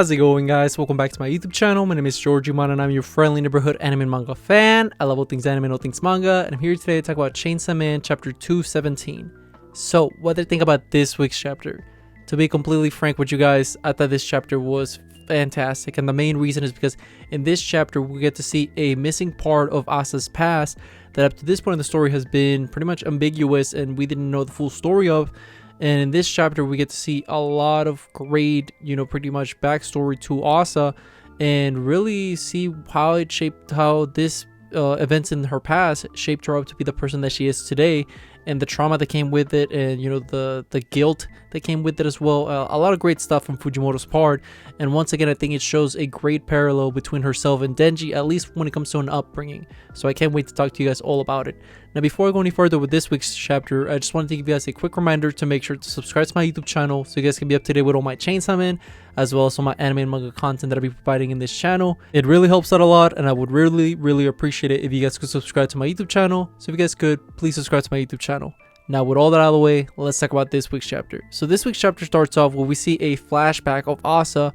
How's it going, guys? Welcome back to my YouTube channel. My name is Georgiman and I'm your friendly neighborhood anime and manga fan. I love all things anime and all things manga, and I'm here today to talk about Chainsaw Man chapter 217. So, what do you think about this week's chapter? To be completely frank with you guys, I thought this chapter was fantastic, and the main reason is because in this chapter we get to see a missing part of Asa's past that up to this point in the story has been pretty much ambiguous and we didn't know the full story of. And in this chapter, we get to see a lot of great, pretty much backstory to Asa, and really see how it shaped, how this events in her past shaped her up to be the person that she is today, and the trauma that came with it, and the guilt that came with it as well. A lot of great stuff from Fujimoto's part, and once again, I think it shows a great parallel between herself and Denji, at least when it comes to an upbringing. So I can't wait to talk to you guys all about it. Now, before I go any further with this week's chapter, I just wanted to give you guys a quick reminder to make sure to subscribe to my YouTube channel so you guys can be up to date with all my Chainsaw Man, as well as all my anime and manga content that I'll be providing in this channel. It really helps out a lot, and I would really appreciate it if you guys could subscribe to my YouTube channel. So if you guys could, please subscribe to my YouTube channel. Now, with all that out of the way, let's talk about this week's chapter. So this week's chapter starts off where we see a flashback of Asa,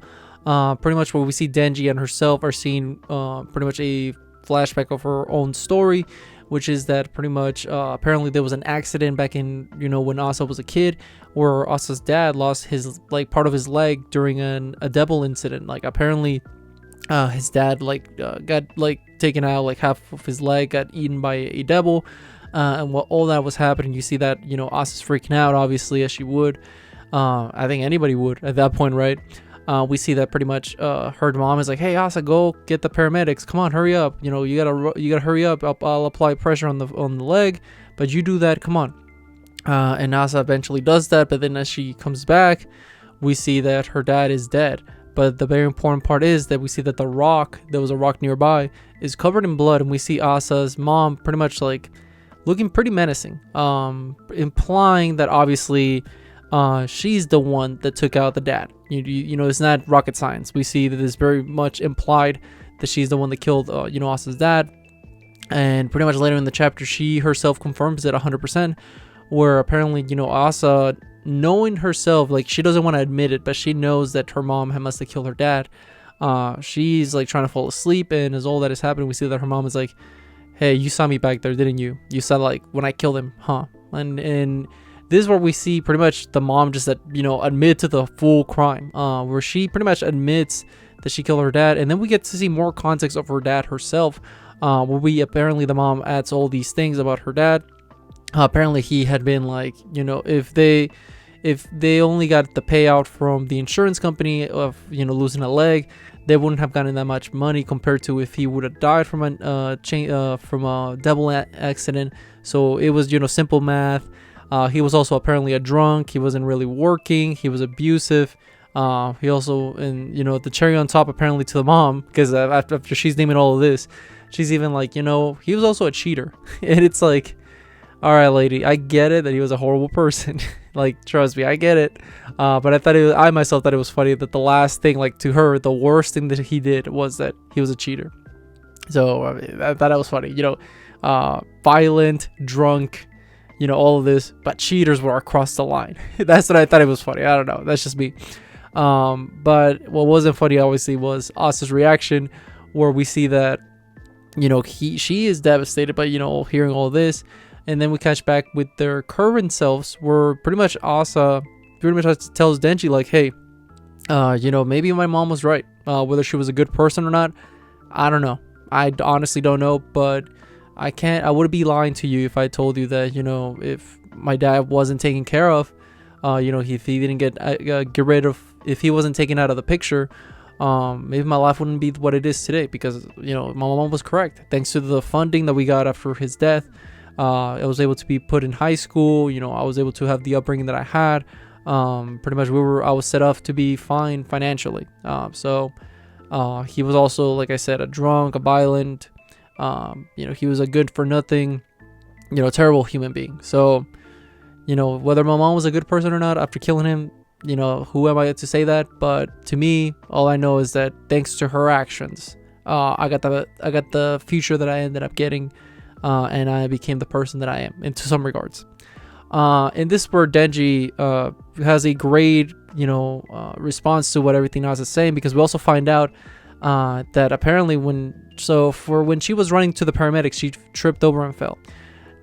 pretty much where we see Denji and herself are seeing pretty much a flashback of her own story, which is that pretty much apparently there was an accident back in when Asa was a kid, where Asa's dad lost his part of his leg during a devil incident. Like, apparently his dad got taken out, half of his leg got eaten by a devil, and while all that was happening, you see that Asa's freaking out, obviously, as she would. I think anybody would at that point, right? We see that pretty much her mom is like, "Hey, Asa, go get the paramedics. Come on, hurry up. You gotta hurry up. I'll apply pressure on the leg, but you do that. Come on." And Asa eventually does that, but then as she comes back, we see that her dad is dead. But the very important part is that we see that there was a rock nearby, is covered in blood, and we see Asa's mom pretty much looking pretty menacing, implying that obviously she's the one that took out the dad. It's not rocket science. We see that it's very much implied that she's the one that killed Asa's dad, and pretty much later in the chapter she herself confirms it 100%, where apparently Asa, knowing herself, she doesn't want to admit it, but she knows that her mom must have killed her dad. She's trying to fall asleep, and as all that is happening, we see that her mom is like, "Hey, you saw me back there, didn't you? You saw when I killed him, huh?" And this is where we see pretty much the mom just admit to the full crime, where she pretty much admits that she killed her dad, and then we get to see more context of her dad herself, where apparently the mom adds all these things about her dad. Apparently he had been if they only got the payout from the insurance company of losing a leg, they wouldn't have gotten that much money compared to if he would have died from a devil accident. So it was simple math. He was also apparently a drunk. He wasn't really working. He was abusive. He also, and the cherry on top apparently to the mom, because after she's naming all of this, she's even he was also a cheater. And it's all right, lady, I get it that he was a horrible person. Trust me, I get it. But I myself thought it was funny that the last thing, to her, the worst thing that he did was that he was a cheater. So I thought it was funny. Violent, drunk, all of this, but cheaters were across the line. That's what I thought it was funny. I don't know. That's just me. But what wasn't funny, obviously, was Asa's reaction, where we see that, she is devastated by, hearing all this. And then we catch back with their current selves, where pretty much Asa tells Denji, "Hey, maybe my mom was right. Whether she was a good person or not, I don't know. I honestly don't know, but I would be lying to you if I told you that, if my dad wasn't taken care of, if he didn't get rid of, if he wasn't taken out of the picture, maybe my life wouldn't be what it is today, because, my mom was correct. Thanks to the funding that we got after his death, I was able to be put in high school. I was able to have the upbringing that I had. Pretty much I was set up to be fine financially. So he was also, like I said, a drunk, a violent, he was a good for nothing, terrible human being. So, whether my mom was a good person or not after killing him, who am I to say that? But to me, all I know is that thanks to her actions, I got the future that I ended up getting, and I became the person that I am, in to some regards. And this is where Denji has a great, response to what everything else is saying, because we also find out that apparently when she was running to the paramedics, she tripped over and fell.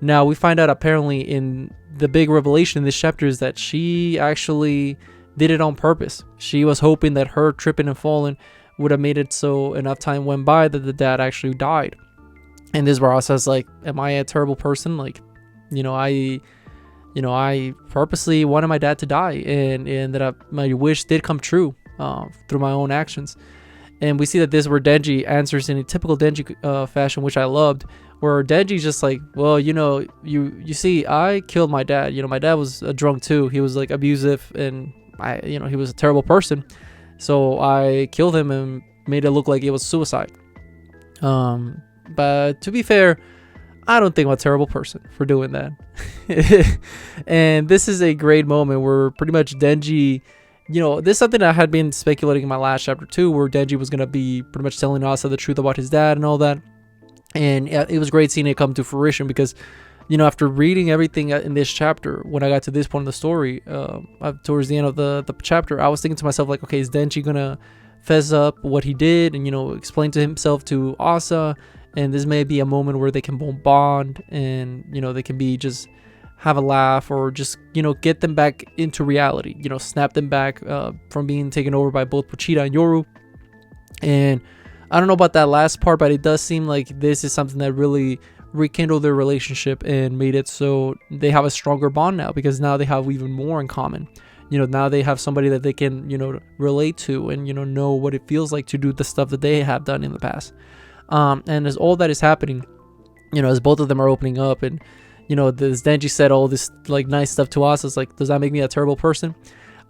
Now we find out apparently in the big revelation in this chapter is that she actually did it on purpose. She was hoping that her tripping and falling would have made it so enough time went by that the dad actually died. And this where says, like, am I a terrible person? Like, I purposely wanted my dad to die, and that my wish did come true through my own actions. And we see that this is where Denji answers in a typical Denji fashion, which I loved, where Denji's just like, well, you see, I killed my dad. My dad was a drunk too. He was like abusive, and he was a terrible person. So I killed him and made it look like it was suicide. But to be fair, I don't think I'm a terrible person for doing that. And this is a great moment where pretty much Denji, this is something I had been speculating in my last chapter too, where Denji was going to be pretty much telling Asa the truth about his dad and all that. And it was great seeing it come to fruition, because, after reading everything in this chapter, when I got to this point of the story, towards the end of the chapter, I was thinking to myself, like, okay, is Denji going to fess up what he did and, explain to himself to Asa? And this may be a moment where they can both bond and, they can be just have a laugh, or just, get them back into reality, snap them back from being taken over by both Pochita and Yoru. And I don't know about that last part, but it does seem like this is something that really rekindled their relationship and made it so they have a stronger bond now, because now they have even more in common. Now they have somebody that they can, relate to and, know what it feels like to do the stuff that they have done in the past. And as all that is happening, as both of them are opening up, and this Denji said all this like nice stuff to Asa, it's like, does that make me a terrible person?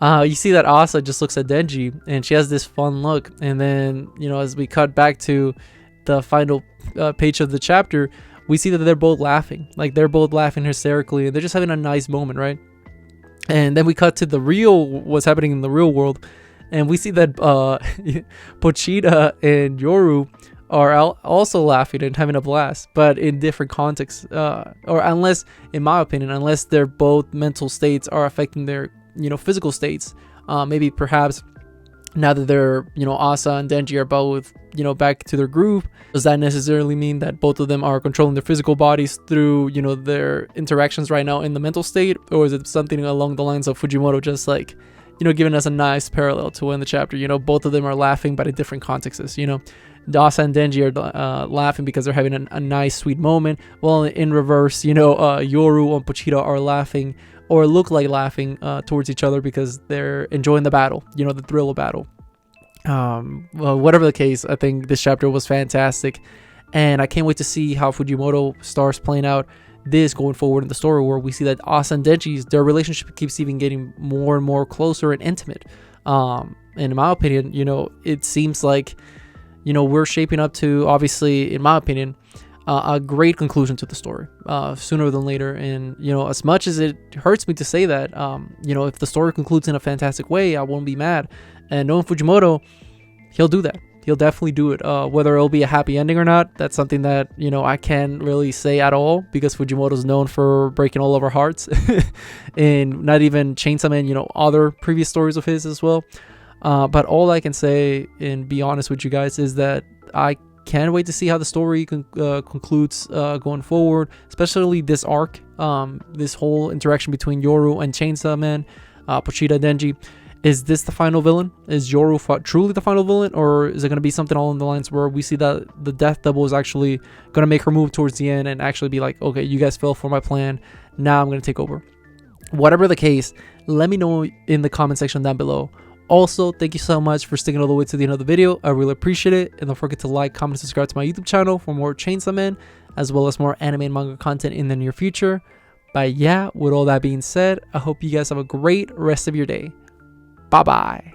You see that Asa just looks at Denji and she has this fun look, and then as we cut back to the final page of the chapter, we see that they're both laughing, hysterically, and they're just having a nice moment, right? And then we cut to what's happening in the real world, and we see that Pochita and Yoru are also laughing and having a blast, but in different contexts, or unless, in my opinion, unless their both mental states are affecting their physical states. Maybe perhaps now that they're Asa and Denji are both back to their groove, does that necessarily mean that both of them are controlling their physical bodies through their interactions right now in the mental state? Or is it something along the lines of Fujimoto just like giving us a nice parallel to end the chapter? Both of them are laughing, but in different contexts. Asa and Denji are laughing because they're having a nice sweet moment, while in reverse, Yoru and Pochita are laughing, or look like laughing towards each other, because they're enjoying the battle, the thrill of battle. Well, whatever the case, I think this chapter was fantastic, and I can't wait to see how Fujimoto starts playing out this going forward in the story, where we see that Asa and Denji's, their relationship keeps even getting more and more closer and intimate. And in my opinion, it seems like we're shaping up to, obviously, in my opinion, a great conclusion to the story sooner than later. And as much as it hurts me to say that, if the story concludes in a fantastic way, I won't be mad. And knowing Fujimoto, he'll do that. He'll definitely do it. Whether it'll be a happy ending or not, that's something that I can't really say at all, because Fujimoto's known for breaking all of our hearts, and not even Chainsaw Man, other previous stories of his as well. But all I can say, and be honest with you guys, is that I can't wait to see how the story concludes going forward, especially this arc, this whole interaction between Yoru and Chainsaw Man, Pochita, Denji. Is this the final villain? Is Yoru truly the final villain? Or is it going to be something along the lines where we see that the Death Double is actually going to make her move towards the end and actually be like, okay, you guys fell for my plan, now I'm going to take over? Whatever the case, let me know in the comment section down below. Also, thank you so much for sticking all the way to the end of the video. I really appreciate it. And don't forget to like, comment, and subscribe to my YouTube channel for more Chainsaw Man, as well as more anime and manga content in the near future. But yeah, with all that being said, I hope you guys have a great rest of your day. Bye bye.